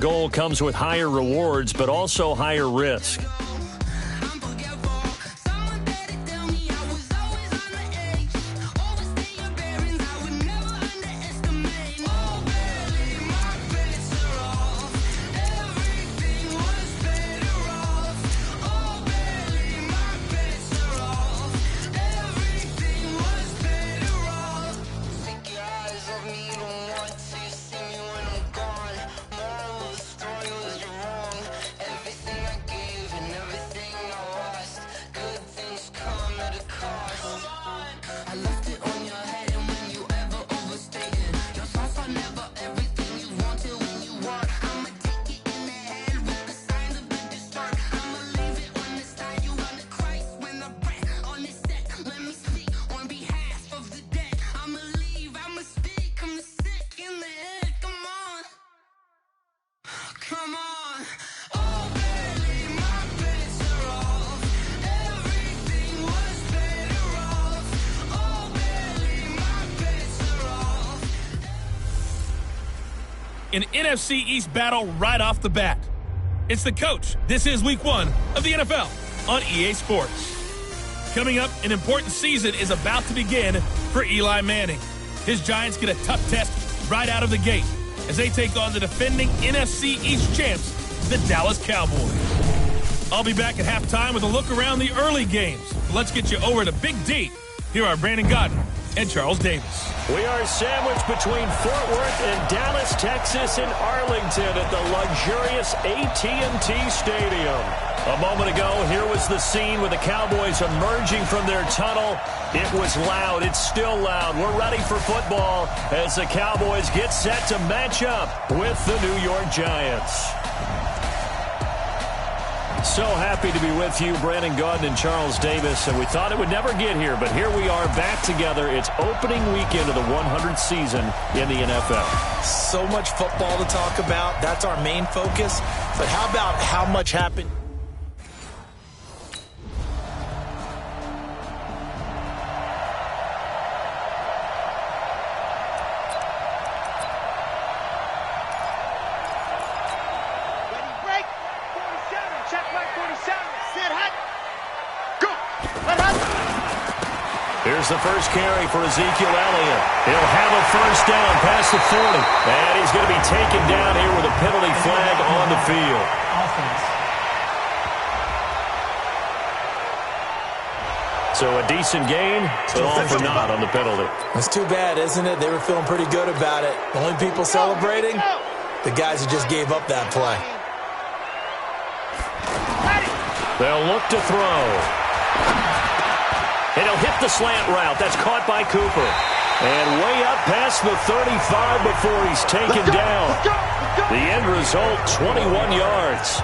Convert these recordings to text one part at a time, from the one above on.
Goal comes with higher rewards, but also higher risk. An NFC East battle right off the bat. It's the coach. This is week 1 of the NFL on EA Sports. Coming up, an important season is about to begin for Eli Manning. His Giants get a tough test right out of the gate as they take on the defending NFC East champs, the Dallas Cowboys. I'll be back at halftime with a look around the early games. Let's get you over to Big D. Here are Brandon Gaudin and Charles Davis. We are sandwiched between Fort Worth and Dallas, Texas, and Arlington at the luxurious AT&T Stadium. A moment ago, here was the scene with the Cowboys emerging from their tunnel. It was loud. It's still loud. We're ready for football as the Cowboys get set to match up with the New York Giants. So happy to be with you, Brandon Gaudin and Charles Davis, and we thought it would never get here, but here we are back together. It's opening weekend of the 100th season in the NFL. So much football to talk about. That's our main focus. But how about how much happened? Here's the first carry for Ezekiel Elliott. He'll have a first down past the 40. And he's going to be taken down here with a penalty flag on the field. So a decent gain, but all for naught on the penalty. That's too bad, isn't it? They were feeling pretty good about it. The only people celebrating, the guys who just gave up that play. They'll look to throw. And he'll hit the slant route. That's caught by Cooper. And way up past the 35 before he's taken down. The end result, 21 yards.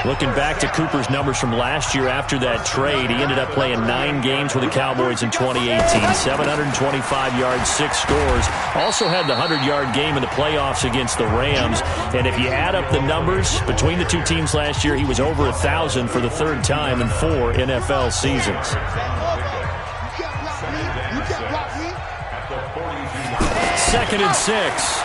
Looking back to Cooper's numbers from last year after that trade, he ended up playing 9 games with the Cowboys in 2018. 725 yards, 6 scores. Also had the 100-yard game in the playoffs against the Rams. And if you add up the numbers between the two teams last year, he was over 1,000 for the 3rd time in 4 NFL seasons. Second and 6.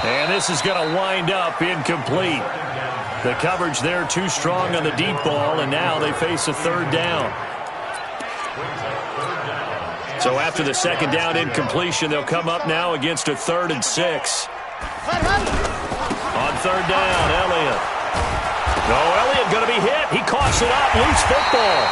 And this is going to wind up incomplete. The coverage there too strong on the deep ball, and now they face a 3rd down. So after the 2nd down incompletion, they'll come up now against a 3rd and 6. On 3rd down, Elliott. No, Elliott going to be hit. He coughs it up, loose football.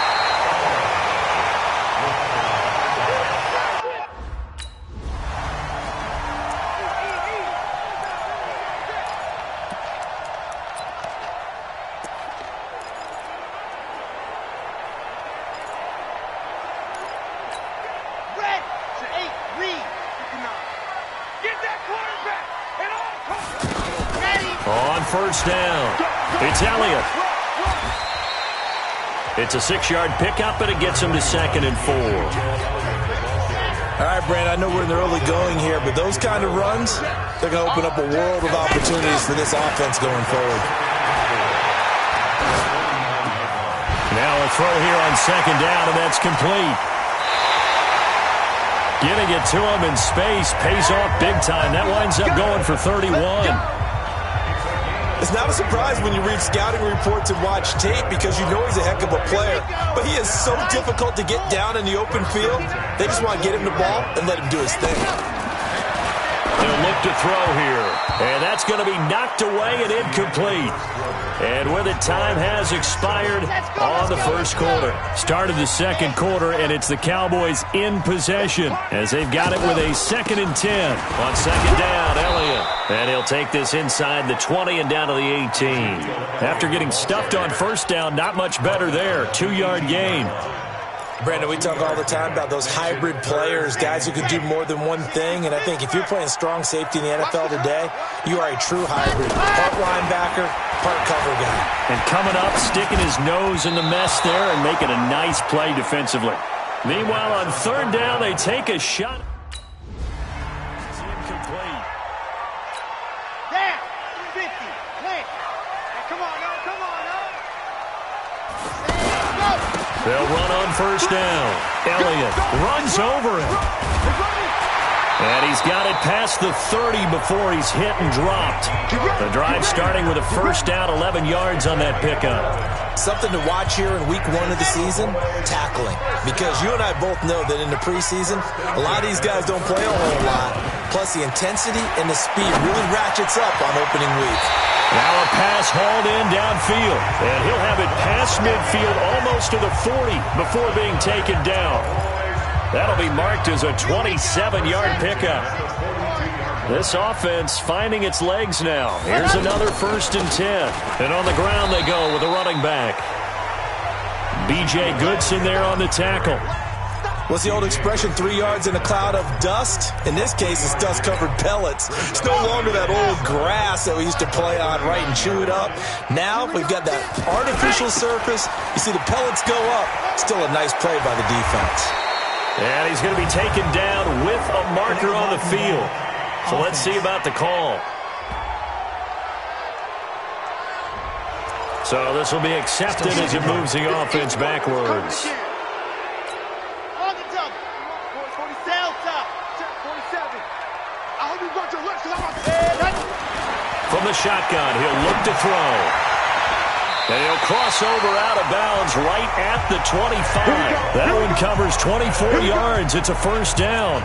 First down. It's Elliott. It's a 6-yard pickup, and it gets him to 2nd and 4. All right, Brad, I know we're in the early going here, but those kind of runs, they're going to open up a world of opportunities for this offense going forward. Now a throw here on 2nd down, and that's complete. Getting it to him in space pays off big time. That winds up going for 31. It's not a surprise when you read scouting reports and watch tape because you know he's a heck of a player. But he is so difficult to get down in the open field. They just want to get him the ball and let him do his thing. They'll look to throw here. And that's going to be knocked away and incomplete. And with it, time has expired on the first quarter. Start of the second quarter, and it's the Cowboys in possession as they've got it with a 2nd and 10. On second down, Elliott. And he'll take this inside the 20 and down to the 18. After getting stuffed on first down, not much better there. 2-yard gain. Brandon, we talk all the time about those hybrid players, guys who can do more than one thing. And I think if you're playing strong safety in the NFL today, you are a true hybrid. Part linebacker, part cover guy. And coming up, sticking his nose in the mess there and making a nice play defensively. Meanwhile, on third down, they take a shot. It's incomplete. Down, 50, Clint. Come on, no, come on, no. They'll run on first down. Elliott runs over him. And he's got it past the 30 before he's hit and dropped. The drive starting with a first down, 11 yards on that pickup. Something to watch here in week 1 of the season, tackling. Because you and I both know that in the preseason, a lot of these guys don't play a whole lot. Plus the intensity and the speed really ratchets up on opening week. Now a pass hauled in downfield. And he'll have it past midfield almost to the 40 before being taken down. That'll be marked as a 27-yard pickup. This offense finding its legs now. Here's another 1st and 10. And on the ground they go with a running back. B.J. Goodson there on the tackle. What's the old expression, 3 yards in a cloud of dust? In this case, it's dust-covered pellets. It's no longer that old grass that we used to play on, right, and chew it up. Now we've got that artificial surface. You see the pellets go up. Still a nice play by the defense. And he's going to be taken down with a marker on the field. So let's see about the call. So this will be accepted as it moves the offense backwards. From the shotgun, he'll look to throw. And he'll cross over out of bounds right at the 25. That one covers 24 yards. It's a first down.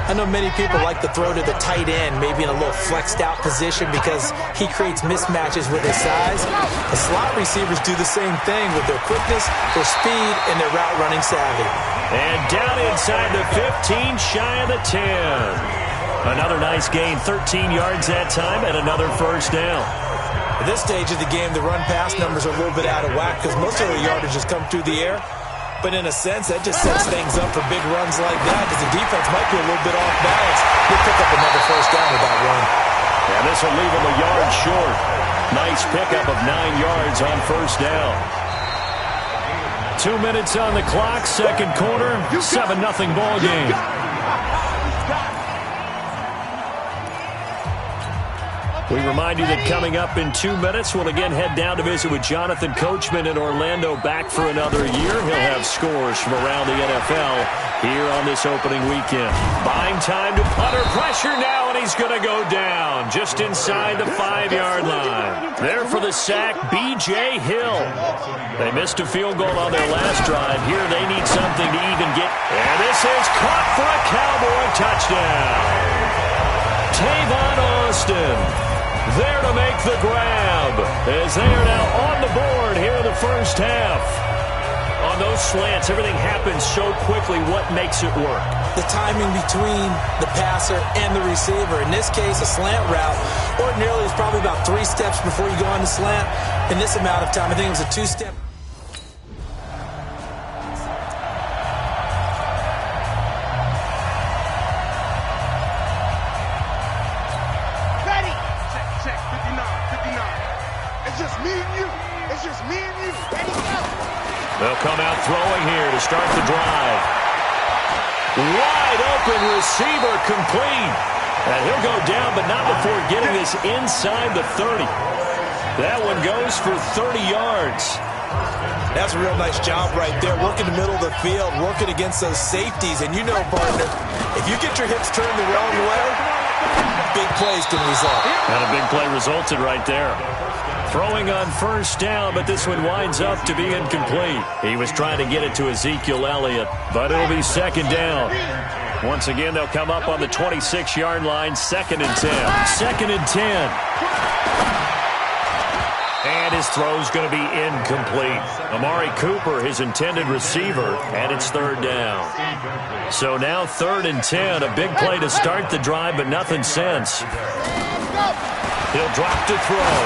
I know many people like to throw to the tight end, maybe in a little flexed out position because he creates mismatches with his size. The slot receivers do the same thing with their quickness, their speed, and their route running savvy. And down inside the 15, shy of the 10. Another nice gain, 13 yards that time, and another first down. At this stage of the game, the run-pass numbers are a little bit out of whack because most of the yardage has come through the air. But in a sense, that just sets things up for big runs like that because the defense might be a little bit off balance. He'll pick up another first down with that run. And this will leave him a yard short. Nice pickup of 9 yards on first down. 2 minutes on the clock, second quarter, 7-0 ball game. We remind you that coming up in 2 minutes, we'll again head down to visit with Jonathan Coachman in Orlando, back for another year. He'll have scores from around the NFL here on this opening weekend. Buying time to punter, pressure now, and he's going to go down just inside the 5-yard line. There for the sack, B.J. Hill. They missed a field goal on their last drive. Here they need something to even get. And this is caught for a Cowboy touchdown. Tavon Austin there to make the grab as they are now on the board here in the first half. On those slants, everything happens so quickly. What makes it work? The timing between the passer and the receiver. In this case, a slant route. Ordinarily, it's probably about 3 steps before you go on the slant. In this amount of time, I think it was a 2-step. They'll come out throwing here to start the drive. Wide open receiver complete. And he'll go down, but not before getting this inside the 30. That one goes for 30 yards. That's a real nice job right there, working the middle of the field, working against those safeties. And you know, partner, if you get your hips turned the wrong way, big plays can result. And a big play resulted right there. Throwing on first down, but this one winds up to be incomplete. He was trying to get it to Ezekiel Elliott, but it'll be second down. Once again, they'll come up on the 26-yard line, 2nd and 10. 2nd and 10. And his throw's going to be incomplete. Amari Cooper, his intended receiver, and it's 3rd down. So now 3rd and 10, a big play to start the drive, but nothing since. He'll drop to throw.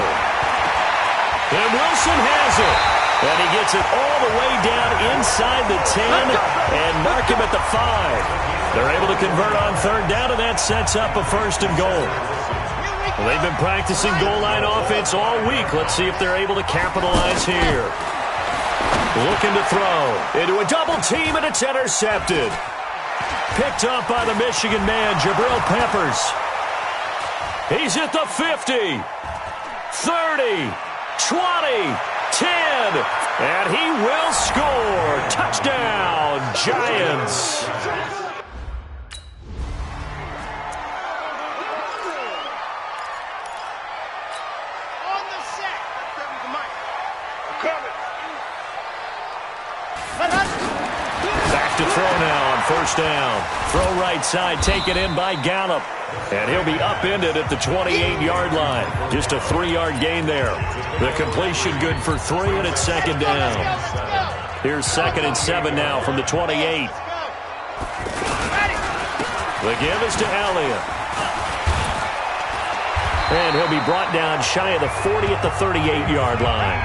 And Wilson has it. And he gets it all the way down inside the 10 and mark him at the 5. They're able to convert on 3rd down, and that sets up a 1st and goal. Well, they've been practicing goal line offense all week. Let's see if they're able to capitalize here. Looking to throw into a double team, and it's intercepted. Picked up by the Michigan man, Jabril Peppers. He's at the 50, 30, 20, 10, and he will score. Touchdown, Giants. Back to throw now on first down. Throw right side, taken in by Gallup. And he'll be upended at the 28-yard line. Just a 3-yard gain there. The completion good for 3, and it's 2nd down. Here's 2nd and 7 now from the 28. The give is to Elliott. And he'll be brought down shy of the 40 at the 38-yard line.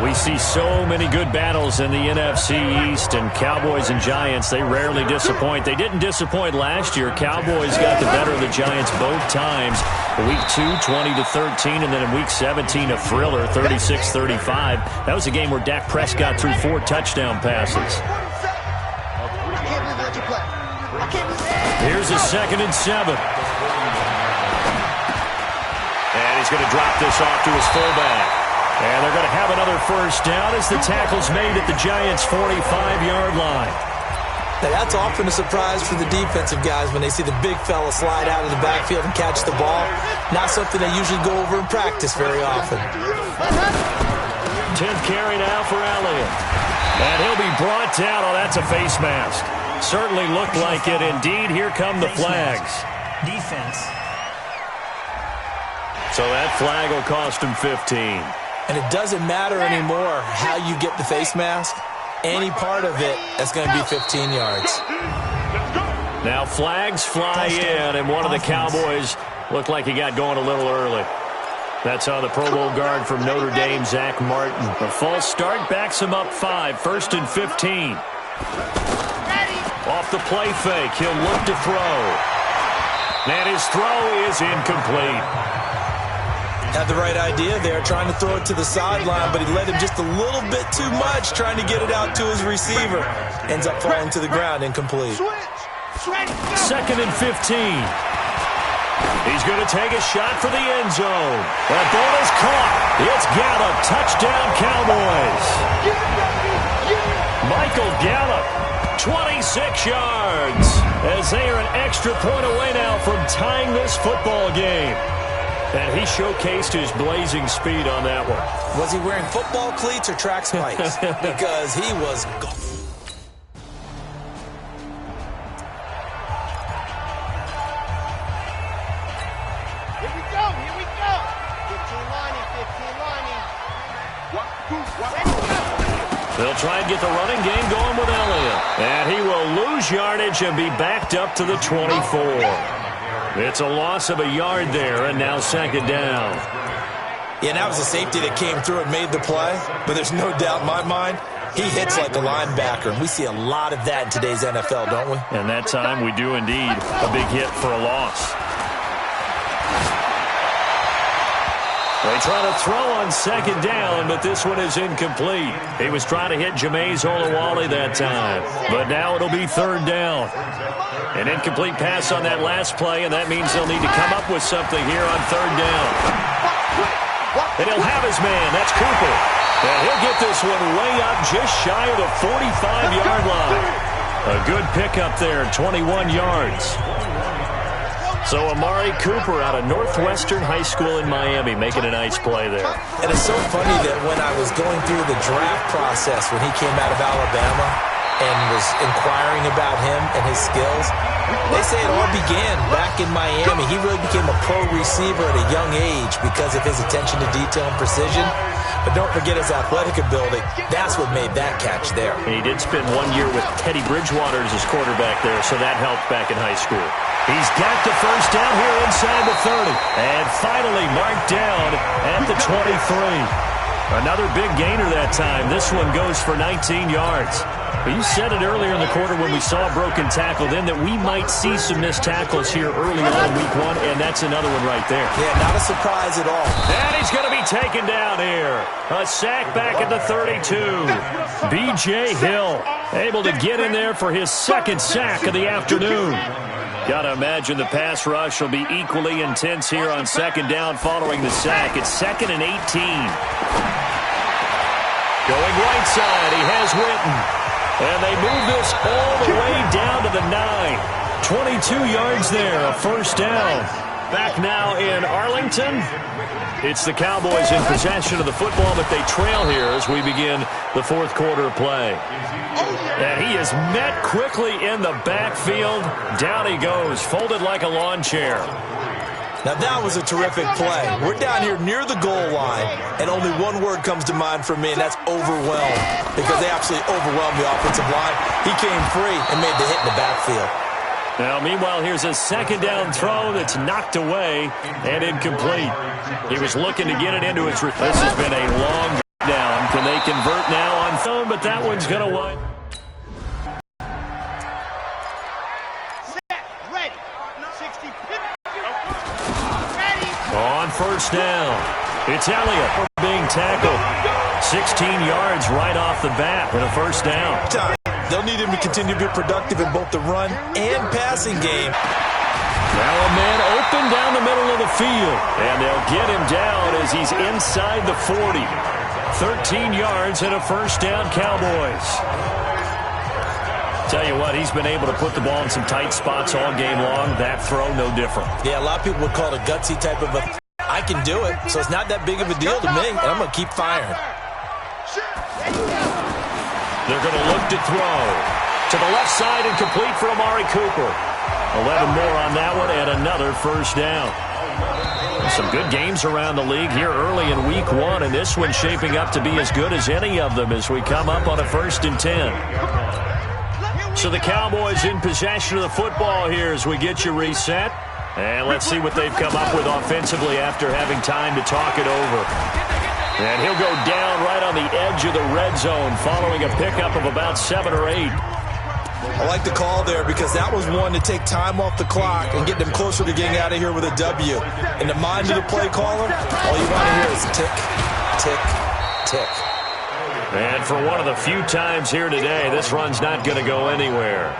We see so many good battles in the NFC East, and Cowboys and Giants, they rarely disappoint. They didn't disappoint last year. Cowboys got the better of the Giants both times. Week 2, 20-13, and then in Week 17, a thriller, 36-35. That was a game where Dak Prescott threw 4 touchdown passes. Here's a 2nd and 7. And he's going to drop this off to his fullback. And they're going to have another first down as the tackle's made at the Giants' 45-yard line. Now, that's often a surprise for the defensive guys when they see the big fella slide out of the backfield and catch the ball. Not something they usually go over in practice very often. 10th carry now for Elliott. And he'll be brought down. Oh, that's a face mask. Certainly looked like it. Indeed, here come the flags. Defense. So that flag will cost him 15. And it doesn't matter anymore how you get the face mask. Any part of it is going to be 15 yards. Now flags fly in, and one of the Cowboys looked like he got going a little early. That's on the Pro Bowl guard from Notre Dame, Zach Martin. A false start backs him up 5, 1st and 15. Off the play fake, he'll look to throw. And his throw is incomplete. Had the right idea there, trying to throw it to the sideline, but he led him just a little bit too much, trying to get it out to his receiver. Ends up falling to the ground, incomplete. 2nd and 15. He's going to take a shot for the end zone. That ball is caught. It's Gallup. Touchdown, Cowboys. Michael Gallup, 26 yards, as they are an extra point away now from tying this football game. And he showcased his blazing speed on that one. Was he wearing football cleats or track spikes? Because he was... Here we go, here we go. 15 lining, 15 lining. They'll try and get the running game going with Elliott. And he will lose yardage and be backed up to the 24. It's a loss of a yard there, and now 2nd down. Yeah, that was a safety that came through and made the play, but there's no doubt in my mind, he hits like a linebacker, and we see a lot of that in today's NFL, don't we? And that time we do indeed. A big hit for a loss. They try to throw on second down, but this one is incomplete. He was trying to hit Jameis Olawale that time, but now it'll be third down. An incomplete pass on that last play, and that means they'll need to come up with something here on third down. And he'll have his man. That's Cooper. And he'll get this one way up just shy of the 45-yard line. A good pickup there, 21 yards. So Amari Cooper out of Northwestern High School in Miami making a nice play there. And it's so funny that when I was going through the draft process when he came out of Alabama and was inquiring about him and his skills, they say it all began back in Miami. He really became a pro receiver at a young age because of his attention to detail and precision. But don't forget his athletic ability. That's what made that catch there. And he did spend 1 year with Teddy Bridgewater as his quarterback there, so that helped back in high school. He's got the first down here inside the 30. And finally marked down at the 23. Another big gainer that time. This one goes for 19 yards. But you said it earlier in the quarter when we saw a broken tackle then that we might see some missed tackles here early on in week one, and that's another one right there. Yeah, not a surprise at all. And he's going to be taken down here. A sack back at the 32. B.J. Hill able to get in there for his second sack of the afternoon. Got to imagine the pass rush will be equally intense here on second down following the sack. It's 2nd and 18. Going right side, he has Witten. And they move this all the way down to the 9. 22 yards there, a first down. Back now in Arlington. It's the Cowboys in possession of the football, but they trail here as we begin the fourth quarter play. And he is met quickly in the backfield. Down he goes, folded like a lawn chair. Now that was a terrific play. We're down here near the goal line, and only one word comes to mind for me, and that's overwhelmed, because they absolutely overwhelmed the offensive line. He came free and made the hit in the backfield. Now, meanwhile, here's a second down throw that's knocked away and incomplete. He was looking to get it into his... This has been a long down. Can they convert now on third? But that one's going to wind. On first down, it's Elliott being tackled. 16 yards right off the bat with a first down. They'll need him to continue to be productive in both the run and passing game. Now a man open down the middle of the field, and they'll get him down as he's inside the 40. 13 yards and a first down, Cowboys. Tell you what, he's been able to put the ball in some tight spots all game long. That throw, no different. Yeah, a lot of people would call it a gutsy type of a... I can do it, so it's not that big of a deal to me, and I'm going to keep firing. They're going to look to throw. To the left side and complete for Amari Cooper. 11 more on that one and another first down. Some good games around the league here early in week one, and this one's shaping up to be as good as any of them as we come up on a 1st and 10. So the Cowboys in possession of the football here as we get you reset. And let's see what they've come up with offensively after having time to talk it over. And he'll go down right on the edge of the red zone following a pickup of about 7 or 8. I like the call there because that was one to take time off the clock and get them closer to getting out of here with a W. In the mind of the play caller, all you want to hear is tick, tick, tick. And for one of the few times here today, this run's not going to go anywhere.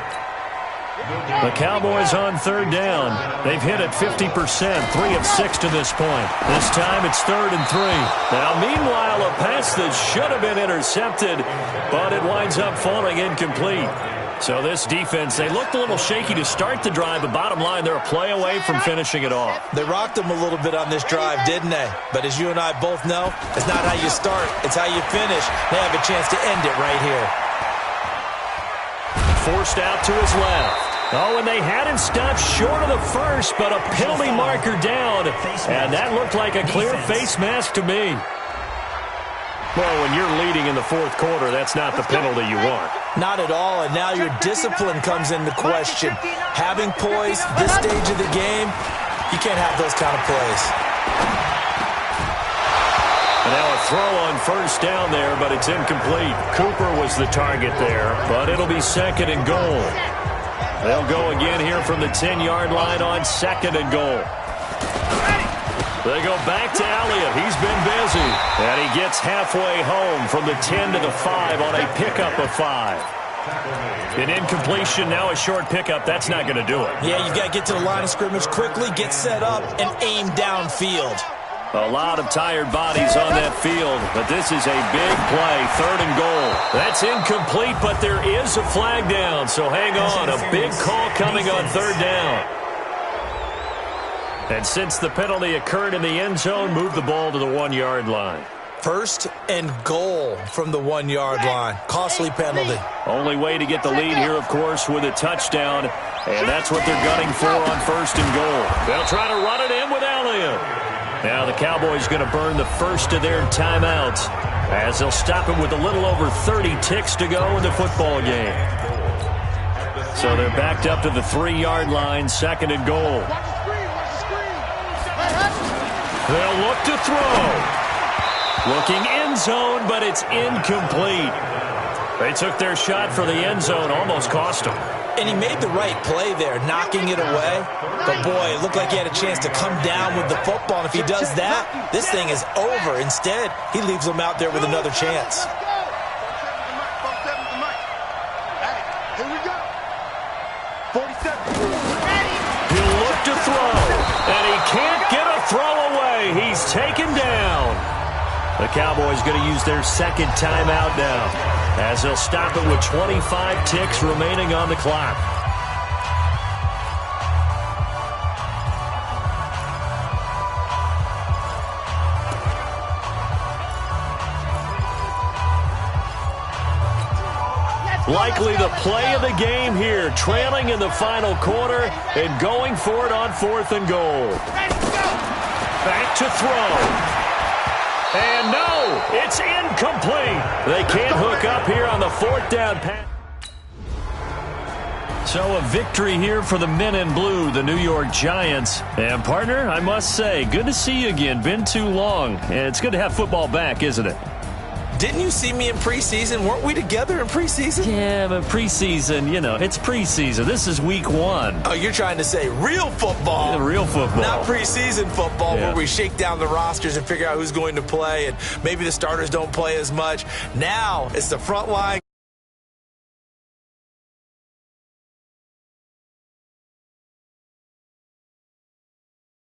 The Cowboys on third down. They've hit it 50%, 3 of 6 to this point. This time it's 3rd and 3. Now, meanwhile, a pass that should have been intercepted, but it winds up falling incomplete. So this defense, they looked a little shaky to start the drive, but bottom line, they're a play away from finishing it off. They rocked them a little bit on this drive, didn't they? But as you and I both know, it's not how you start, it's how you finish. They have a chance to end it right here. Forced out to his left. Oh, and they had him stopped short of the first, but a penalty marker down. And that looked like a clear face mask to me. Well, when you're leading in the fourth quarter, that's not the penalty you want. Not at all, and now your discipline comes into question. Having poise this stage of the game, you can't have those kind of plays. And now a throw on first down there, but it's incomplete. Cooper was the target there, but it'll be 2nd and goal. They'll go again here from the 10-yard line on 2nd and goal. They go back to Elliott. He's been busy. And he gets halfway home from the 10 to the 5 on a pickup of 5. An incompletion, now a short pickup. That's not going to do it. Yeah, you've got to get to the line of scrimmage quickly, get set up, and aim downfield. A lot of tired bodies on that field, but this is a big play, 3rd and goal. That's incomplete, but there is a flag down, so hang on. A big call coming on 3rd down. And since the penalty occurred in the end zone, move the ball to the 1-yard line. 1st and goal from the 1-yard line. Costly penalty. Only way to get the lead here, of course, with a touchdown, and that's what they're gunning for on 1st and goal. They'll try to run it in with Elliott. Now the Cowboys going to burn the first of their timeouts as they'll stop it with a little over 30 ticks to go in the football game. So they're backed up to the 3-yard line, 2nd and goal. They'll look to throw. Looking end zone, but it's incomplete. They took their shot for the end zone, almost cost them. And he made the right play there, knocking it away. But, boy, it looked like he had a chance to come down with the football. And if he does that, this thing is over. Instead, he leaves them out there with another chance. Here we go. 47. He'll look to throw, and he can't get a throw away. He's taken down. The Cowboys going to use their 2nd timeout now, as they'll stop it with 25 ticks remaining on the clock. Likely the play of the game here, trailing in the final quarter and going for it on 4th and goal. Back to throw. And no, it's incomplete. They can't hook up here on the 4th down pass. So a victory here for the men in blue, the New York Giants. And partner, I must say, good to see you again. Been too long. And it's good to have football back, isn't it? Didn't you see me in preseason? Weren't we together in preseason? Yeah, but preseason, you know, it's preseason. This is week 1. Oh, you're trying to say real football. Yeah, real football. Not preseason football where we shake down the rosters and figure out who's going to play, and maybe the starters don't play as much. Now it's the front line.